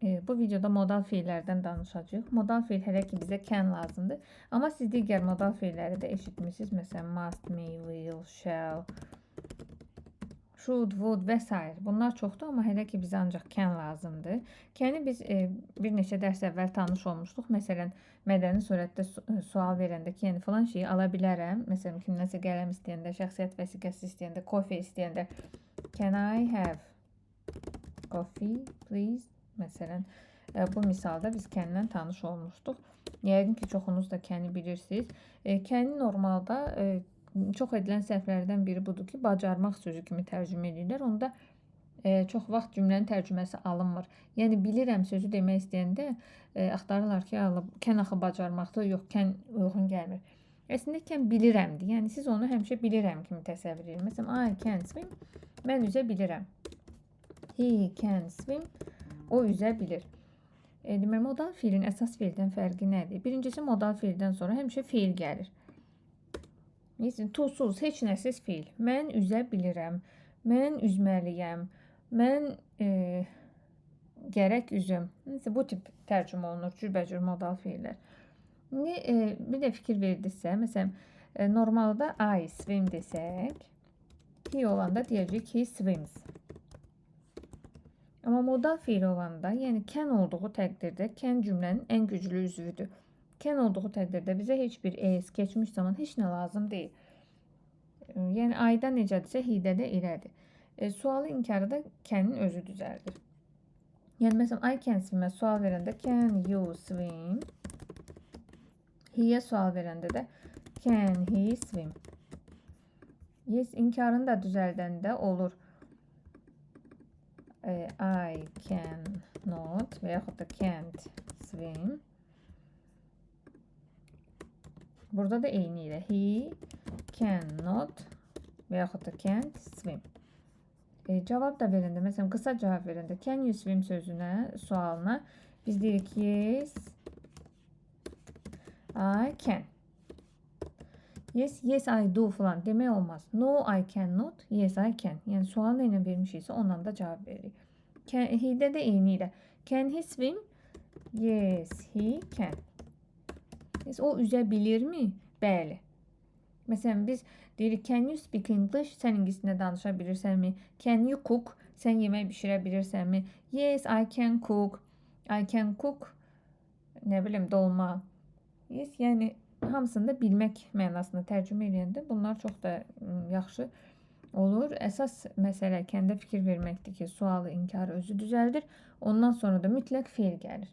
Bu videoda modal fiillərdən danışacağıq. Modal fiil hələ ki bizə can lazımdır. Amma siz digər modal fiilləri də eşitmişsiniz. Məsələn, must, may, will, shall, should, would və s. Bunlar çoxdur, amma hələ ki bizə ancaq can lazımdır. Can'i biz bir neçə dərs əvvəl tanış olmuşduq. Məsələn, mədəni surətdə sual verəndə can falan şeyi ala bilərəm. Məsələn, kimdənsə qələm istəyəndə, şəxsiyyət vəsiqəsi istəyəndə, coffee istəyəndə can I have coffee, please? Məsələn, bu misalda biz can'lə tanış olmuşduq. Yəqin ki, çoxunuz da can'i bilirsiniz. Can'i normalda çox edilən səhvlərdən biri budur ki, bacarmaq sözü kimi tərcümə edirlər. Onda çox vaxt cümlənin tərcüməsi alınmır. Yəni, bilirəm sözü demək istəyəndə axtarırlar ki, can axı bacarmaqdır, yox, can uyğun gəlmir. Əslində, can bilirəmdir. Yəni, siz onu həmişə bilirəm kimi təsəvvür edin. Məsələn, I can swim, mən üzə bilirəm. He can swim, o üzə bilir. Demək, modal fiilin əsas fiildən fərqi nədir? Birincisi, modal fiildən sonra həmişə fiil gəlir. Tuzsuz, heç nəsiz fiil. Mən üzə bilirəm, mən üzməliyəm, mən gərək üzüm. Bu tip tərcümə olunur, cürbəcür modal fiillər. Bir də fikir verdinizsə, məsələn, normalda I swim desək, he olanda deyəcək he swims. Amma modal fiil olanda, yəni can olduğu təqdirdə, can cümlənin ən güclü üzvüdür. Can olduğu təqdirdə bizə heç bir es, keçmiş zaman heç nə lazım deyil. Yəni, I-da necədirsə, he-də də elədir. Sualı inkarı da can'in özü düzəldir. Yəni, məsələn, I can swim-ə sual verəndə can you swim? He-yə sual verəndə də can he swim? Yes, inkarını da düzəldəndə olur. I cannot və yaxud da can't swim. Burada da eyni ilə he cannot və yaxud da can't swim. Cavab da verəndə, məsələn, qısa cavab verəndə can you swim sözünə, sualına biz deyirik yes, I can. Yes, yes I do falan demək olmaz. No I cannot, yes I can. Yəni, sual nə ilə vermişiksə ondan da cavab veririk. He-də də eyni ilə. Can he swim? Yes, he can. Yes, o üzə bilirmi? Bəli. Məsələn, biz deyirik, can you speak English? Sən ingiliscə danışa bilirsənmi? Can you cook? Sən yemək bişirə bilirsənmi? Yes, I can cook. I can cook, nə bilim, dolma. Yes, yəni, hamısını da bilmək mənasını tərcümə edəndə bunlar çox da yaxşı olur. Əsas məsələ kəndə fikir verməkdir ki, sualı, inkarı özü düzəldir. Ondan sonra da mütləq fiil gəlir.